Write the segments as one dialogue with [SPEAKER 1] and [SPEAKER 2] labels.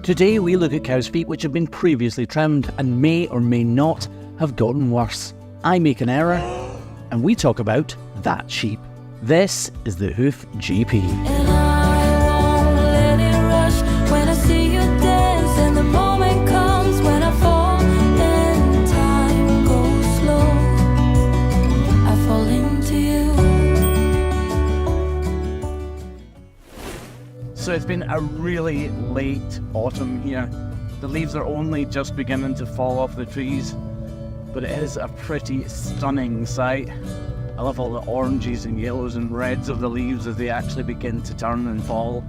[SPEAKER 1] Today we look at cows' feet which have been previously trimmed and may or may not have gotten worse. I make an error and we talk about that sheep. This is the Hoof GP.
[SPEAKER 2] And I won't let it rush when I see you dance, and the moment comes when I fall and time goes slow. I fall into you.
[SPEAKER 3] So it's been a really late autumn here. The leaves are only just beginning to fall off the trees, but it is a pretty stunning sight. I love all the oranges and yellows and reds of the leaves as they actually begin to turn and fall.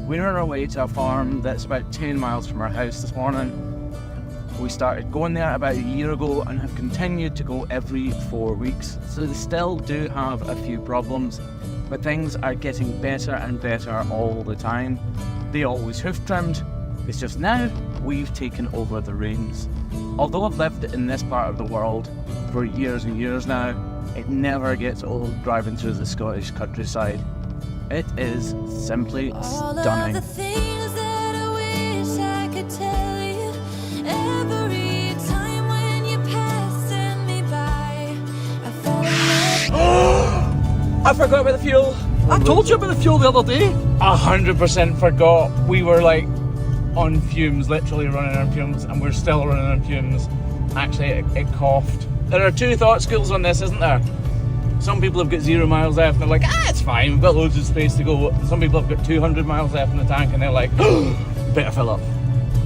[SPEAKER 3] We're on our way to a farm that's about 10 miles from our house this morning. We started going there about a year ago and have continued to go every 4 weeks. So they still do have a few problems, but things are getting better and better all the time. They always hoof trimmed, it's just now we've taken over the reins. Although I've lived in this part of the world for years and years now, it never gets old driving through the Scottish countryside. It is simply
[SPEAKER 2] All of
[SPEAKER 3] stunning.
[SPEAKER 2] the things that I wish I could tell you, every time when you're passing me by, I fall in love.
[SPEAKER 4] I forgot about the fuel. I told you about the fuel the other day. 100% forgot. We were like on fumes, literally running on fumes, and we're still running on fumes. Actually, it coughed. There are two thought schools on this, isn't there? Some people have got 0 miles left and they're like, it's fine, we've got loads of space to go. Some people have got 200 miles left in the tank and they're like, better fill up.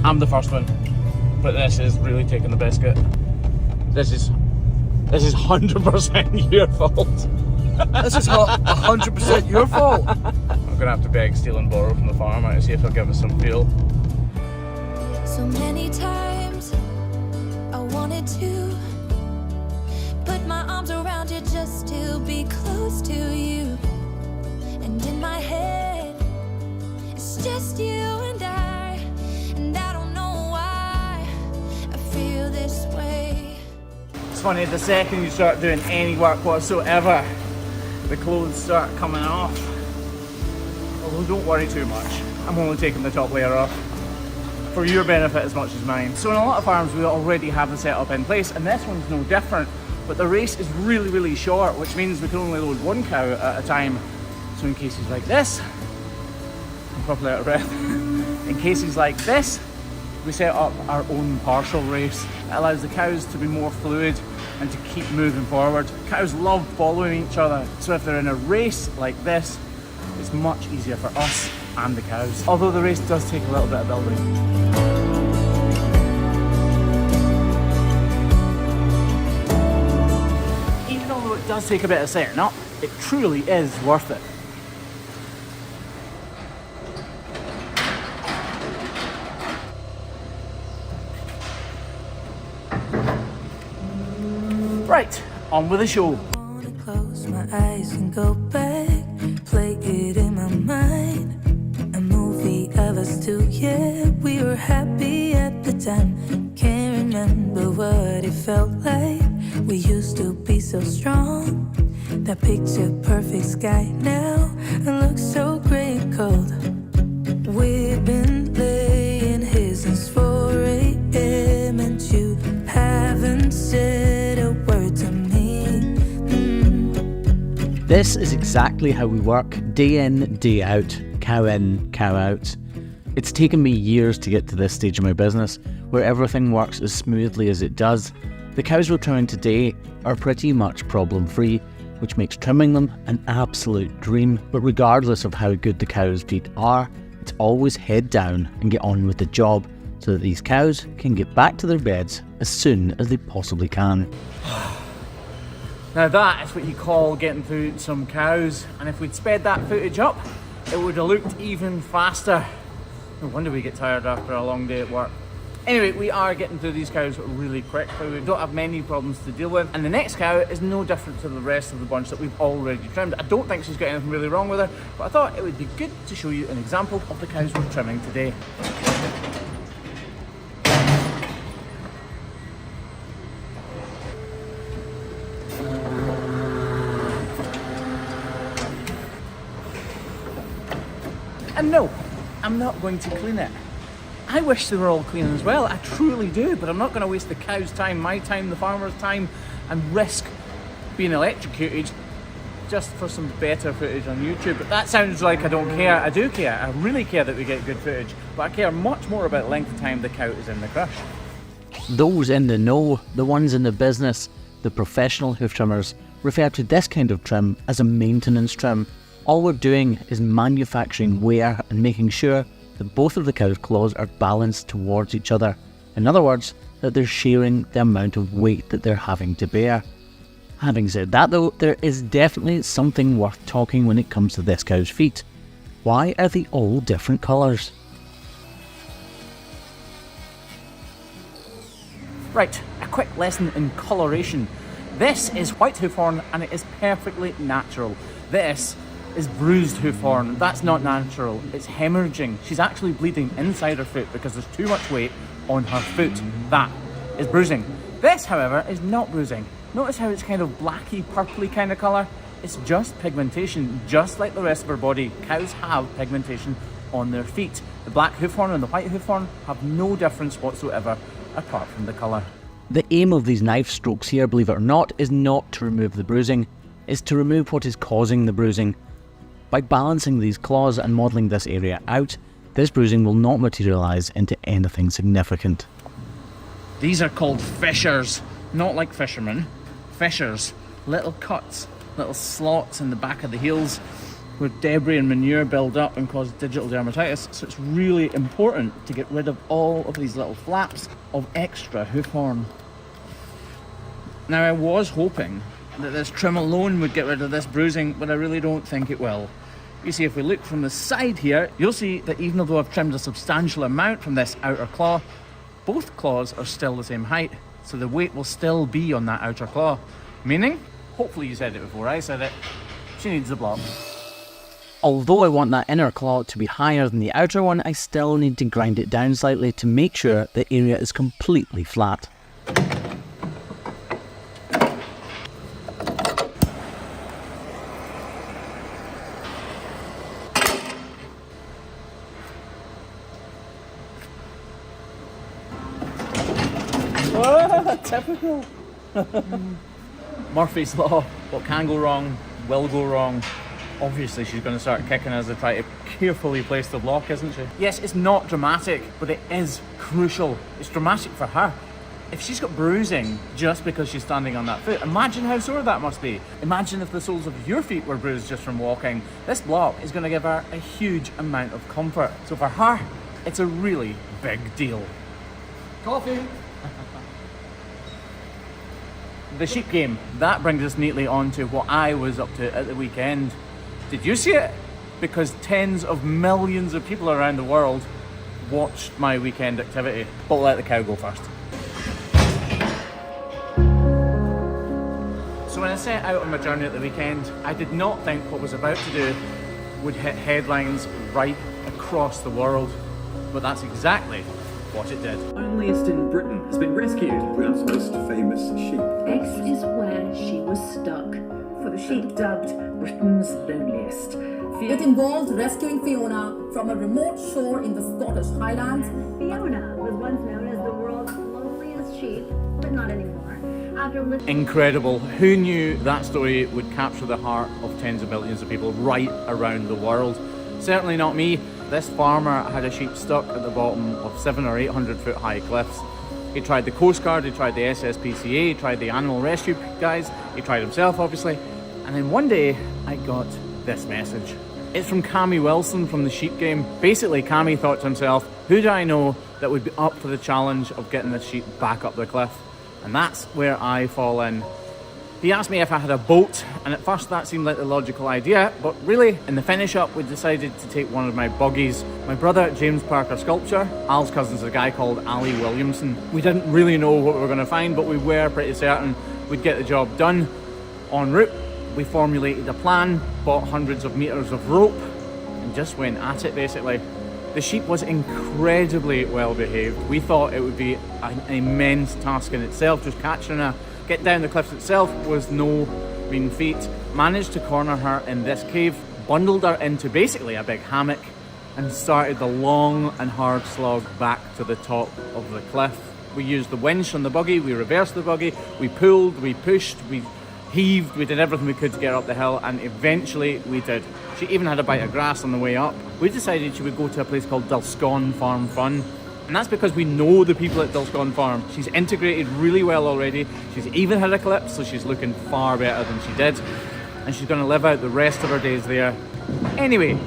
[SPEAKER 4] I'm the first one, but this is really taking the biscuit. This is 100% your fault.
[SPEAKER 5] This is not 100% your fault.
[SPEAKER 4] I'm gonna have to beg, steal and borrow from the farmer to see if he'll give us some fuel.
[SPEAKER 2] So many times I wanted to put my arms around you just to be close to you, and in my head it's just you and I don't know why I feel this way.
[SPEAKER 4] It's funny, the second you start doing any work whatsoever, the clothes start coming off. Although don't worry too much, I'm only taking the top layer off for your benefit as much as mine. So in a lot of farms we already have the setup in place, and this one's no different, but the race is really short, which means we can only load one cow at a time. So in cases like this, I'm probably out of breath. In cases like this, we set up our own partial race. It allows the cows to be more fluid and to keep moving forward. Cows love following each other, so if they're in a race like this, it's much easier for us and the cows. Although the race does take a little bit of building. Even although it does take a bit of setting up, it truly is worth it. Right, on with the show.
[SPEAKER 2] I wanna close my eyes and go back, play it in my mind. A movie of us two, yeah, we were happy at the time. Can't remember what it felt like. We used to be so strong. That picture perfect sky now, it looks so gray and cold. We've been laying here since 4 a.m. and you haven't said a word to me.
[SPEAKER 1] This is exactly how we work, day in, day out, cow in, cow out. It's taken me years to get to this stage of my business, where everything works as smoothly as it does. The cows we're trimming today are pretty much problem-free, which makes trimming them an absolute dream. But regardless of how good the cows' feet are, it's always head down and get on with the job, so that these cows can get back to their beds as soon as they possibly can.
[SPEAKER 4] Now that is what you call getting through some cows, and if we'd sped that footage up, it would have looked even faster. No wonder we get tired after a long day at work. Anyway, we are getting through these cows really quickly. We don't have many problems to deal with, and the next cow is no different to the rest of the bunch that we've already trimmed. I don't think she's got anything really wrong with her, but I thought it would be good to show you an example of the cows we're trimming today. And no, I'm not going to clean it. I wish they were all clean as well, I truly do, but I'm not going to waste the cow's time, my time, the farmer's time, and risk being electrocuted just for some better footage on YouTube. But that sounds like I don't care. I do care. I really care that we get good footage, but I care much more about the length of time the cow is in the crush.
[SPEAKER 1] Those in the know, the ones in the business, the professional hoof trimmers, refer to this kind of trim as a maintenance trim. All we're doing is manufacturing wear and making sure that both of the cow's claws are balanced towards each other. In other words, that they're sharing the amount of weight that they're having to bear. Having said that though, there is definitely something worth talking when it comes to this cow's feet. Why are they all different colours?
[SPEAKER 4] Right, a quick lesson in coloration. This is white hoofhorn and it is perfectly natural. This is bruised hoofhorn. That's not natural. It's hemorrhaging. She's actually bleeding inside her foot because there's too much weight on her foot. That is bruising. This, however, is not bruising. Notice how it's kind of blacky, purpley kind of colour? It's just pigmentation, just like the rest of her body. Cows have pigmentation on their feet. The black hoofhorn and the white hoofhorn have no difference whatsoever apart from the colour.
[SPEAKER 1] The aim of these knife strokes here, believe it or not, is not to remove the bruising, it's to remove what is causing the bruising. By balancing these claws and modelling this area out, this bruising will not materialise into anything significant.
[SPEAKER 4] These are called fissures, not like fishermen. Fissures, little cuts, little slots in the back of the heels where debris and manure build up and cause digital dermatitis. So it's really important to get rid of all of these little flaps of extra hoofhorn. Now I was hoping that this trim alone would get rid of this bruising, but I really don't think it will. You see, if we look from the side here, you'll see that even though I've trimmed a substantial amount from this outer claw, both claws are still the same height, so the weight will still be on that outer claw. Meaning, hopefully you said it before I said it, she needs the block.
[SPEAKER 1] Although I want that inner claw to be higher than the outer one, I still need to grind it down slightly to make sure the area is completely flat.
[SPEAKER 4] Typical. Murphy's Law. What can go wrong will go wrong. Obviously she's going to start kicking as I try to carefully place the block, isn't she? Yes, it's not dramatic, but it is crucial. It's dramatic for her. If she's got bruising just because she's standing on that foot, imagine how sore that must be. Imagine if the soles of your feet were bruised just from walking. This block is going to give her a huge amount of comfort. So for her, it's a really big deal.
[SPEAKER 5] Coffee.
[SPEAKER 4] The sheep game, that brings us neatly on to what I was up to at the weekend. Did you see it? Because tens of millions of people around the world watched my weekend activity. But we'll let the cow go first. So when I set out on my journey at the weekend, I did not think what I was about to do would hit headlines right across the world. But that's exactly what it did.
[SPEAKER 6] Loneliest in Britain has been rescued.
[SPEAKER 7] Britain's most famous sheep.
[SPEAKER 8] X is where she was stuck, for the sheep dubbed Britain's loneliest.
[SPEAKER 9] It involved rescuing Fiona from a remote shore in the Scottish Highlands.
[SPEAKER 8] Fiona was once known as the world's loneliest sheep, but not anymore.
[SPEAKER 4] Incredible. Who knew that story would capture the heart of tens of millions of people right around the world? Certainly not me. This farmer had a sheep stuck at the bottom of 700 or 800 foot high cliffs. He tried the Coast Guard, he tried the SSPCA, he tried the animal rescue guys, he tried himself obviously. And then one day I got this message. It's from Cammy Wilson from the Sheep Game. Basically Cammy thought to himself, who do I know that would be up for the challenge of getting this sheep back up the cliff? And that's where I fall in. He asked me if I had a boat, and at first that seemed like the logical idea, but really, in the finish up, we decided to take one of my buggies. My brother, James Parker Sculpture, Al's cousin's a guy called Ali Williamson. We didn't really know what we were going to find, but we were pretty certain we'd get the job done. En route, we formulated a plan, bought hundreds of meters of rope, and just went at it basically. The sheep was incredibly well behaved. We thought it would be an immense task in itself, just catching her. Get down the cliffs itself was no mean feat. Managed to corner her in this cave, bundled her into basically a big hammock, and started the long and hard slog back to the top of the cliff. We used the winch on the buggy, we reversed the buggy, we pulled, we pushed, we heaved, we did everything we could to get her up the hill, and eventually we did. She even had a bite of grass on the way up. We decided she would go to a place called Dulscone Farm Fun, and that's because we know the people at Dulscone Farm. She's integrated really well already. She's even had a clip, so she's looking far better than she did, and she's going to live out the rest of her days there. Anyway,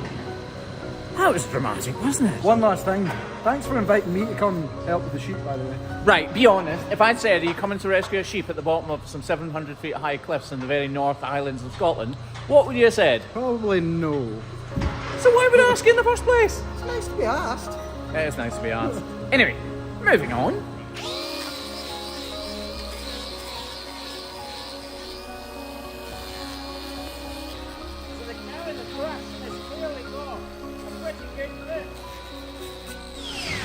[SPEAKER 4] that was dramatic, wasn't it?
[SPEAKER 5] One last thing. Thanks for inviting me to come help with the sheep, by the way.
[SPEAKER 4] Right, be honest. If I'd said, are you coming to rescue a sheep at the bottom of some 700 feet high cliffs in the very North Highlands of Scotland, what would you have said?
[SPEAKER 5] Probably no.
[SPEAKER 4] So why would I ask you in the first place?
[SPEAKER 5] It's nice to be asked.
[SPEAKER 4] It is nice to be asked. Anyway, moving on.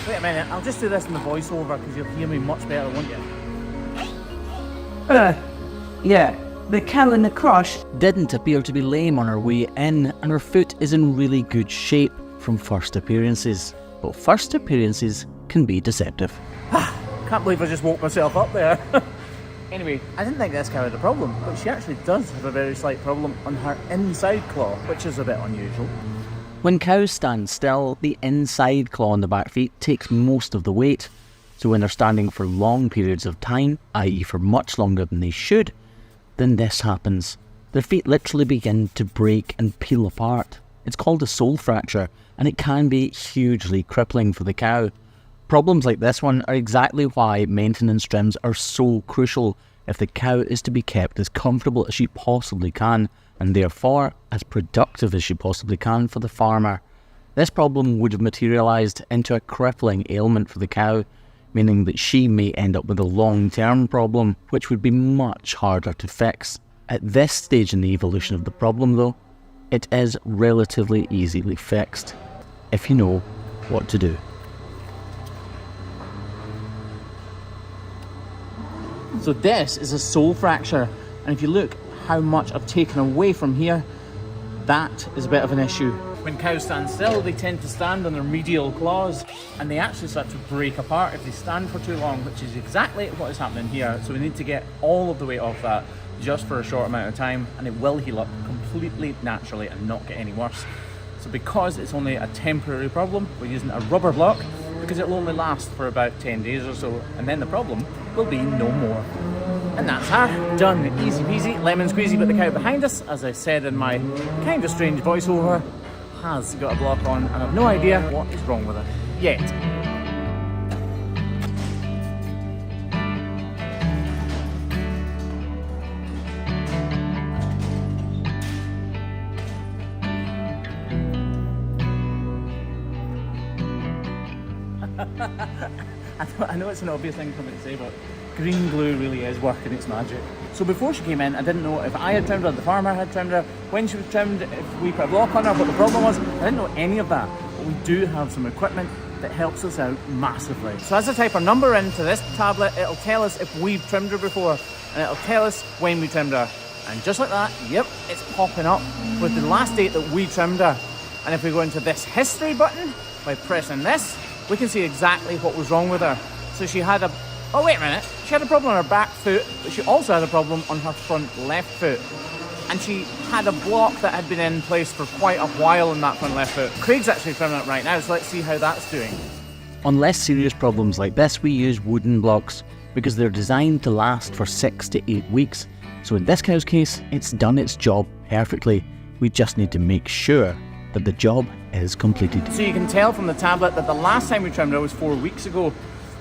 [SPEAKER 4] Wait a minute, I'll just do this in the voiceover because you'll hear me much better, won't you?
[SPEAKER 10] Yeah, the cow in the crush
[SPEAKER 1] didn't appear to be lame on her way in, and her foot is in really good shape from first appearances. But first appearances can be deceptive.
[SPEAKER 4] Can't believe I just woke myself up there. Anyway, I didn't think this cow had a problem, but she actually does have a very slight problem on her inside claw, which is a bit unusual.
[SPEAKER 1] When cows stand still, the inside claw on the back feet takes most of the weight. So when they're standing for long periods of time, i.e. for much longer than they should, then this happens. Their feet literally begin to break and peel apart. It's called a sole fracture, and it can be hugely crippling for the cow. Problems like this one are exactly why maintenance trims are so crucial if the cow is to be kept as comfortable as she possibly can, and therefore as productive as she possibly can for the farmer. This problem would have materialised into a crippling ailment for the cow, meaning that she may end up with a long-term problem, which would be much harder to fix. At this stage in the evolution of the problem though, it is relatively easily fixed, if you know what to do.
[SPEAKER 4] So this is a sole fracture, and if you look how much I've taken away from here, that is a bit of an issue. When cows stand still, they tend to stand on their medial claws, and they actually start to break apart if they stand for too long, which is exactly what is happening here. So we need to get all of the weight off that just for a short amount of time, and it will heal up completely naturally and not get any worse. So because it's only a temporary problem, we're using a rubber block because it'll only last for about 10 days or so, and then the problem will be no more. And that's her, done, easy peasy, lemon squeezy. But the cow behind us, as I said in my kind of strange voiceover, has got a block on, and I've no idea what is wrong with her yet. I know it's an obvious thing for me to say, but green glue really is working its magic. So before she came in, I didn't know if I had trimmed her, the farmer had trimmed her, when she was trimmed, if we put a block on her, what the problem was. I didn't know any of that, but we do have some equipment that helps us out massively. So as I type her number into this tablet, it'll tell us if we've trimmed her before, and it'll tell us when we trimmed her. And just like that, yep, it's popping up with the last date that we trimmed her. And if we go into this history button, by pressing this, we can see exactly what was wrong with her. So she had a, oh wait a minute, she had a problem on her back foot, but she also had a problem on her front left foot. And she had a block that had been in place for quite a while in that front left foot. Craig's actually trimming it right now, so let's see how that's doing.
[SPEAKER 1] On less serious problems like this, we use wooden blocks because they're designed to last for 6 to 8 weeks. So in this cow's case, it's done its job perfectly. We just need to make sure that the job is completed.
[SPEAKER 4] So you can tell from the tablet that the last time we trimmed her was 4 weeks ago,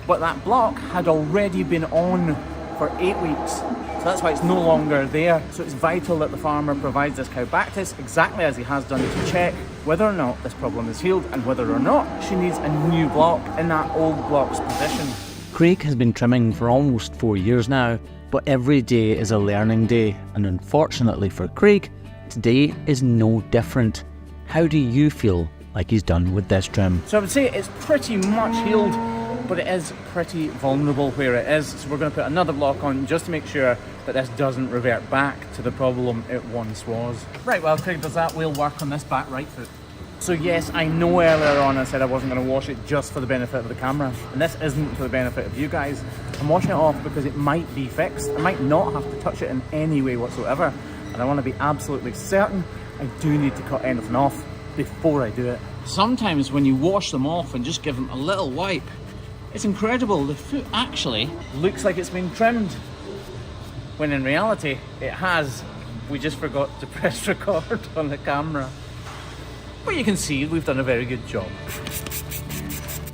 [SPEAKER 4] but that block had already been on for 8 weeks. So that's why it's no longer there. So it's vital that the farmer provides this cow back to us exactly as he has done to check whether or not this problem is healed and whether or not she needs a new block in that old block's position.
[SPEAKER 1] Craig has been trimming for almost 4 years now, but every day is a learning day, and unfortunately for Craig, today is no different. How do you feel like he's done with this trim?
[SPEAKER 4] So I would say it's pretty much healed, but it is pretty vulnerable where it is. So we're going to put another block on just to make sure that this doesn't revert back to the problem it once was. Right, well Craig does that, we'll work on this back right foot. So yes, I know earlier on I said I wasn't going to wash it just for the benefit of the camera, and this isn't for the benefit of you guys. I'm washing it off because it might be fixed. I might not have to touch it in any way whatsoever, and I want to be absolutely certain I do need to cut anything off before I do it. Sometimes when you wash them off and just give them a little wipe, it's incredible. The foot actually looks like it's been trimmed, when in reality it has. We just forgot to press record on the camera. But you can see we've done a very good job.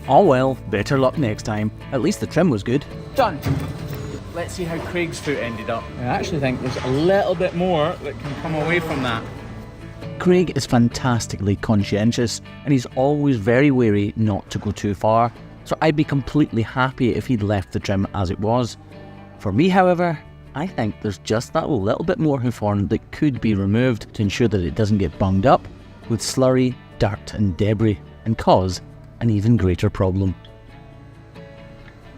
[SPEAKER 1] Oh well, better luck next time. At least the trim was good.
[SPEAKER 4] Done. Let's see how Craig's foot ended up. I actually think there's a little bit more that can come away from that.
[SPEAKER 1] Craig is fantastically conscientious, and he's always very wary not to go too far, so I'd be completely happy if he'd left the trim as it was. For me, however, I think there's just that little bit more hoof horn that could be removed to ensure that it doesn't get bunged up with slurry, dirt and debris and cause an even greater problem.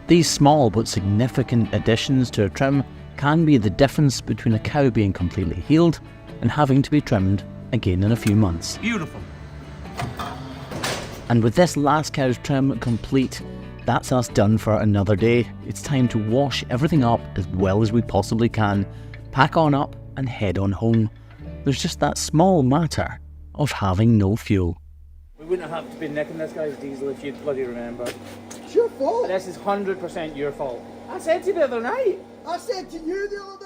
[SPEAKER 1] These small but significant additions to a trim can be the difference between a cow being completely healed and having to be trimmed again in a few months.
[SPEAKER 4] Beautiful.
[SPEAKER 1] And with this last cow's trim complete, that's us done for another day. It's time to wash everything up as well as we possibly can, pack on up and head on home. There's just that small matter of having no fuel.
[SPEAKER 4] We wouldn't have to be nicking this guy's diesel if you'd bloody remembered.
[SPEAKER 5] It's your fault.
[SPEAKER 4] This is 100% your fault. I said to you the other night.
[SPEAKER 5] I said to you the other